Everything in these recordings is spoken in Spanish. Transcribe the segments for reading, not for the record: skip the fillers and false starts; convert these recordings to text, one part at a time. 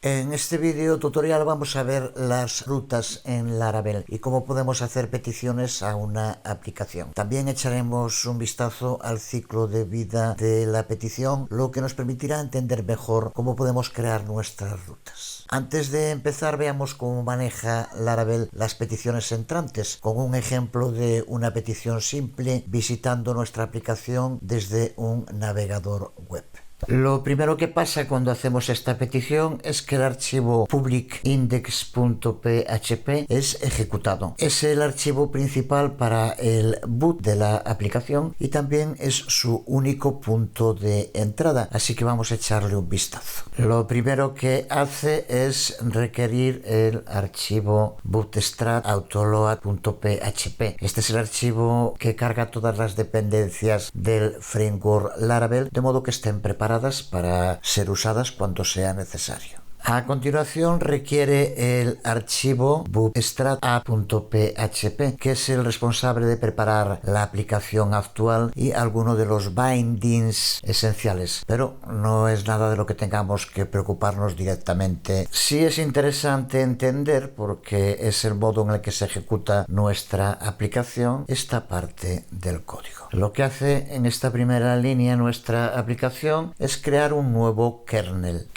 En este vídeo tutorial vamos a ver las rutas en Laravel y cómo podemos hacer peticiones a una aplicación. También echaremos un vistazo al ciclo de vida de la petición, lo que nos permitirá entender mejor cómo podemos crear nuestras rutas. Antes de empezar, veamos cómo maneja Laravel las peticiones entrantes, con un ejemplo de una petición simple visitando nuestra aplicación desde un navegador web. Lo primero que pasa cuando hacemos esta petición es que el archivo public-index.php es ejecutado. Es el archivo principal para el boot de la aplicación y también es su único punto de entrada, así que vamos a echarle un vistazo. Lo primero que hace es requerir el archivo bootstrap autoload.php. Este es el archivo que carga todas las dependencias del framework Laravel, de modo que estén preparadas para ser usadas cuando sea necesario. A continuación requiere el archivo bootstrap.php, que es el responsable de preparar la aplicación actual y algunos de los bindings esenciales, pero no es nada de lo que tengamos que preocuparnos directamente. Sí es interesante entender, porque es el modo en el que se ejecuta nuestra aplicación, esta parte del código. Lo que hace en esta primera línea nuestra aplicación es crear un nuevo kernel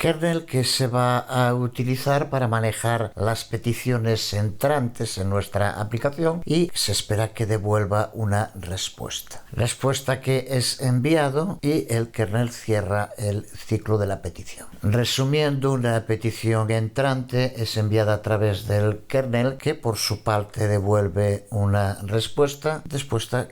que se va a utilizar para manejar las peticiones entrantes en nuestra aplicación y se espera que devuelva una respuesta que es enviado y el kernel cierra el ciclo de la petición. Resumiendo, una petición entrante es enviada a través del kernel, que por su parte devuelve una respuesta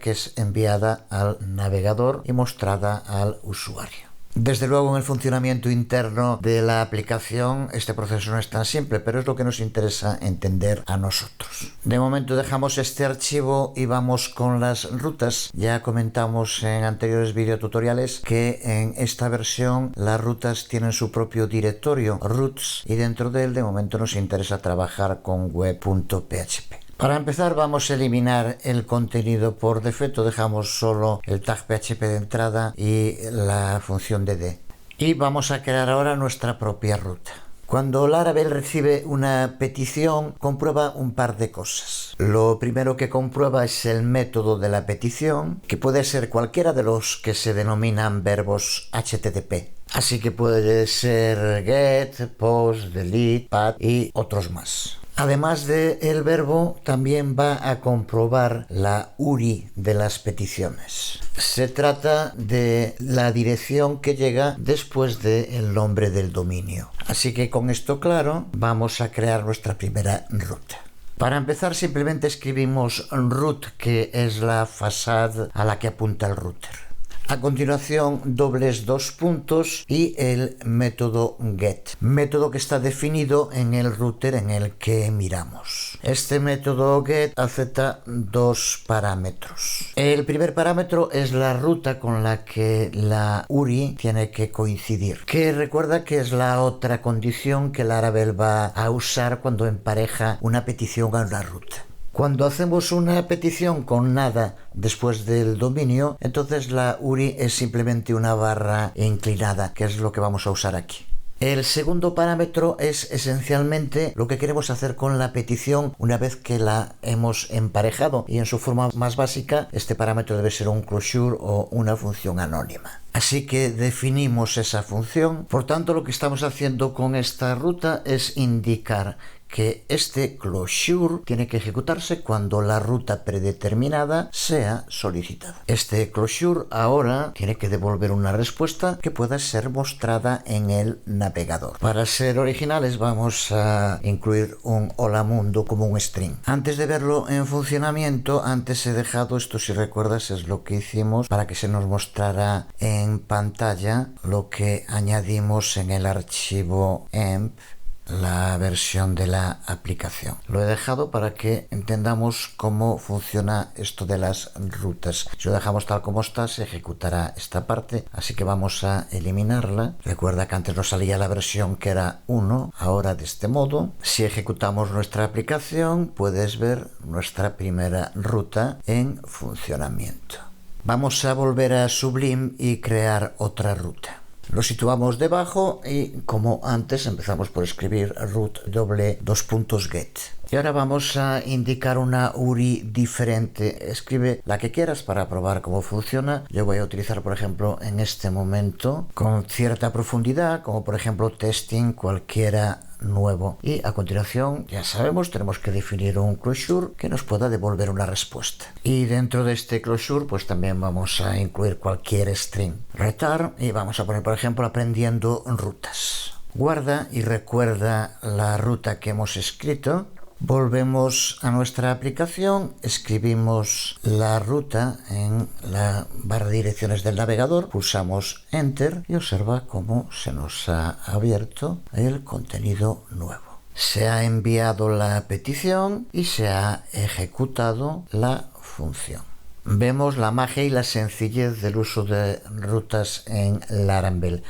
que es enviada al navegador y mostrada al usuario. Desde luego, en el funcionamiento interno de la aplicación este proceso no es tan simple, pero es lo que nos interesa entender a nosotros. De momento dejamos este archivo y vamos con las rutas. Ya comentamos en anteriores videotutoriales que en esta versión las rutas tienen su propio directorio, routes, y dentro de él de momento nos interesa trabajar con web.php. Para empezar, vamos a eliminar el contenido por defecto. Dejamos solo el tag PHP de entrada y la función dd. Y vamos a crear ahora nuestra propia ruta. Cuando Laravel recibe una petición, comprueba un par de cosas. Lo primero que comprueba es el método de la petición, que puede ser cualquiera de los que se denominan verbos HTTP. Así que puede ser get, post, delete, pad y otros más. Además del verbo, también va a comprobar la URI de las peticiones. Se trata de la dirección que llega después del nombre del dominio. Así que con esto claro, vamos a crear nuestra primera ruta. Para empezar, simplemente escribimos root, que es la fachada a la que apunta el router. A continuación, dobles dos puntos y el método get, método que está definido en el router en el que miramos. Este método get acepta dos parámetros. El primer parámetro es la ruta con la que la URI tiene que coincidir, que recuerda que es la otra condición que Laravel va a usar cuando empareja una petición a una ruta. Cuando hacemos una petición con nada después del dominio, entonces la URI es simplemente una barra inclinada, que es lo que vamos a usar aquí. El segundo parámetro es esencialmente lo que queremos hacer con la petición una vez que la hemos emparejado, y en su forma más básica este parámetro debe ser un closure o una función anónima. Así que definimos esa función. Por tanto, lo que estamos haciendo con esta ruta es indicar que este closure tiene que ejecutarse cuando la ruta predeterminada sea solicitada. Este closure ahora tiene que devolver una respuesta que pueda ser mostrada en el navegador. Para ser originales, vamos a incluir un hola mundo como un string. Antes de verlo en funcionamiento, antes he dejado esto, si recuerdas, es lo que hicimos para que se nos mostrara en pantalla lo que añadimos en el archivo emp, la versión de la aplicación. Lo he dejado para que entendamos cómo funciona esto de las rutas. Si lo dejamos tal como está, se ejecutará esta parte, así que vamos a eliminarla. Recuerda que antes nos salía la versión que era 1, ahora de este modo. Si ejecutamos nuestra aplicación, puedes ver nuestra primera ruta en funcionamiento. Vamos a volver a Sublime y crear otra ruta. Lo situamos debajo y, como antes, empezamos por escribir root $get. Y ahora vamos a indicar una URI diferente. Escribe la que quieras para probar cómo funciona. Yo voy a utilizar, por ejemplo, en este momento, con cierta profundidad, como por ejemplo testing cualquiera nuevo. Y a continuación, ya sabemos, tenemos que definir un closure que nos pueda devolver una respuesta. Y dentro de este closure, pues también vamos a incluir cualquier string return y vamos a poner, por ejemplo, aprendiendo rutas. Guarda y recuerda la ruta que hemos escrito. Volvemos a nuestra aplicación, escribimos la ruta en la barra de direcciones del navegador, pulsamos Enter y observa cómo se nos ha abierto el contenido nuevo. Se ha enviado la petición y se ha ejecutado la función. Vemos la magia y la sencillez del uso de rutas en Laravel,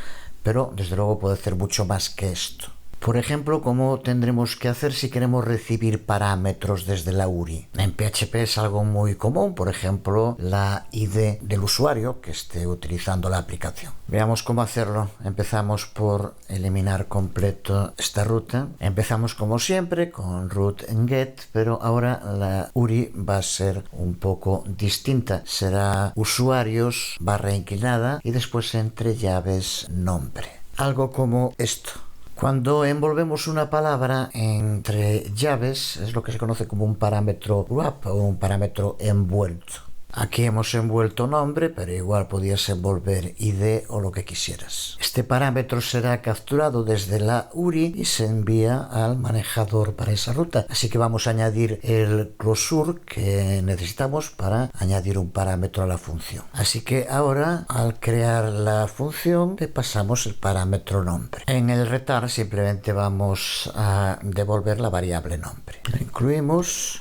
pero desde luego puede hacer mucho más que esto. Por ejemplo, ¿cómo tendremos que hacer si queremos recibir parámetros desde la URI? En PHP es algo muy común, por ejemplo, la ID del usuario que esté utilizando la aplicación. Veamos cómo hacerlo. Empezamos por eliminar completo esta ruta. Empezamos como siempre con root get, pero ahora la URI va a ser un poco distinta. Será usuarios barra inclinada y después entre llaves nombre. Algo como esto. Cuando envolvemos una palabra entre llaves, es lo que se conoce como un parámetro wrap o un parámetro envuelto. Aquí hemos envuelto nombre, pero igual podías envolver ID o lo que quisieras. Este parámetro será capturado desde la URI y se envía al manejador para esa ruta. Así que vamos a añadir el closure que necesitamos para añadir un parámetro a la función. Así que ahora, al crear la función, le pasamos el parámetro nombre. En el return simplemente vamos a devolver la variable nombre. Lo incluimos.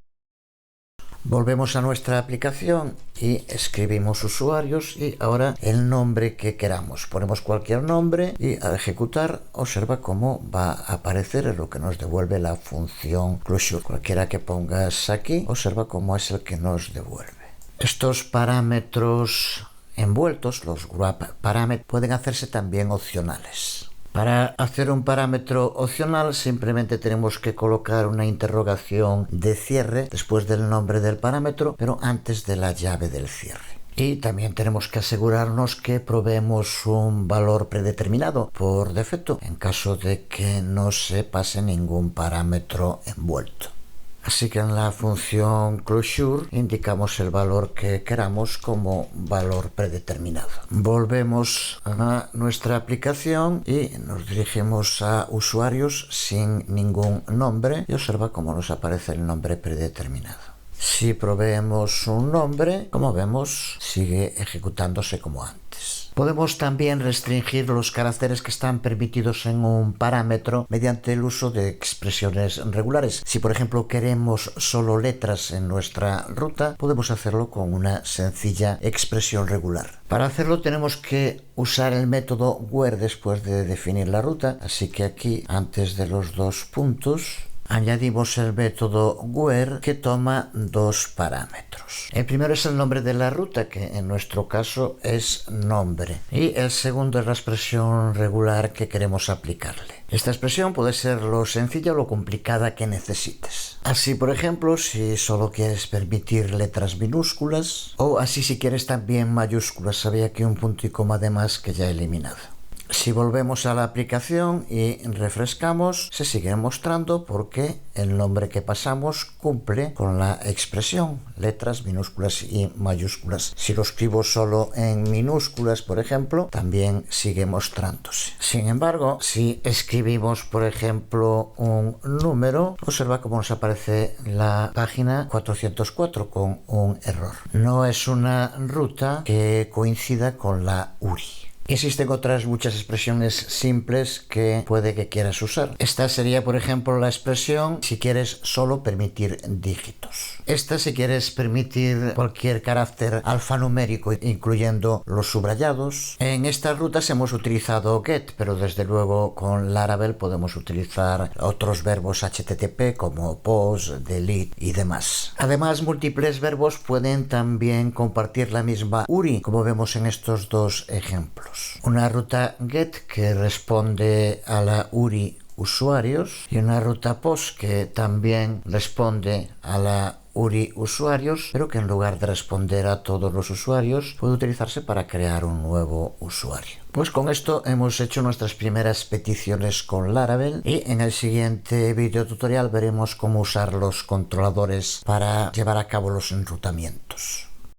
Volvemos a nuestra aplicación y escribimos usuarios y ahora el nombre que queramos. Ponemos cualquier nombre y al ejecutar observa cómo va a aparecer lo que nos devuelve la función closure. Cualquiera que pongas aquí, observa cómo es el que nos devuelve. Estos parámetros envueltos, los wrap parameters, pueden hacerse también opcionales. Para hacer un parámetro opcional simplemente tenemos que colocar una interrogación de cierre después del nombre del parámetro, pero antes de la llave del cierre. Y también tenemos que asegurarnos que proveemos un valor predeterminado por defecto en caso de que no se pase ningún parámetro envuelto. Así que en la función closure indicamos el valor que queramos como valor predeterminado. Volvemos a nuestra aplicación y nos dirigimos a usuarios sin ningún nombre y observa cómo nos aparece el nombre predeterminado. Si proveemos un nombre, como vemos, sigue ejecutándose como antes. Podemos también restringir los caracteres que están permitidos en un parámetro mediante el uso de expresiones regulares. Si, por ejemplo, queremos solo letras en nuestra ruta, podemos hacerlo con una sencilla expresión regular. Para hacerlo tenemos que usar el método where después de definir la ruta, así que aquí, antes de los dos puntos, añadimos el método where que toma dos parámetros. El primero es el nombre de la ruta, que en nuestro caso es nombre, y el segundo es la expresión regular que queremos aplicarle. Esta expresión puede ser lo sencilla o lo complicada que necesites. Así, por ejemplo, si solo quieres permitir letras minúsculas, o así si quieres también mayúsculas. Había aquí un punto y coma de más que ya he eliminado. Si volvemos a la aplicación y refrescamos, se sigue mostrando porque el nombre que pasamos cumple con la expresión, letras minúsculas y mayúsculas. Si lo escribo solo en minúsculas, por ejemplo, también sigue mostrándose. Sin embargo, si escribimos, por ejemplo, un número, observa cómo nos aparece la página 404 con un error. No es una ruta que coincida con la URI. Existen otras muchas expresiones simples que puede que quieras usar. Esta sería, por ejemplo, la expresión si quieres solo permitir dígitos. Esta si quieres permitir cualquier carácter alfanumérico, incluyendo los subrayados. En estas rutas hemos utilizado get, pero desde luego con Laravel podemos utilizar otros verbos HTTP como post, delete y demás. Además, múltiples verbos pueden también compartir la misma URI, como vemos en estos dos ejemplos. tenemos una ruta GET que responde a la URI usuarios y una ruta POST que también responde a la URI usuarios, pero que en lugar de responder a todos los usuarios puede utilizarse para crear un nuevo usuario. Pues con esto hemos hecho nuestras primeras peticiones con Laravel y en el siguiente video tutorial veremos cómo usar los controladores para llevar a cabo los enrutamientos.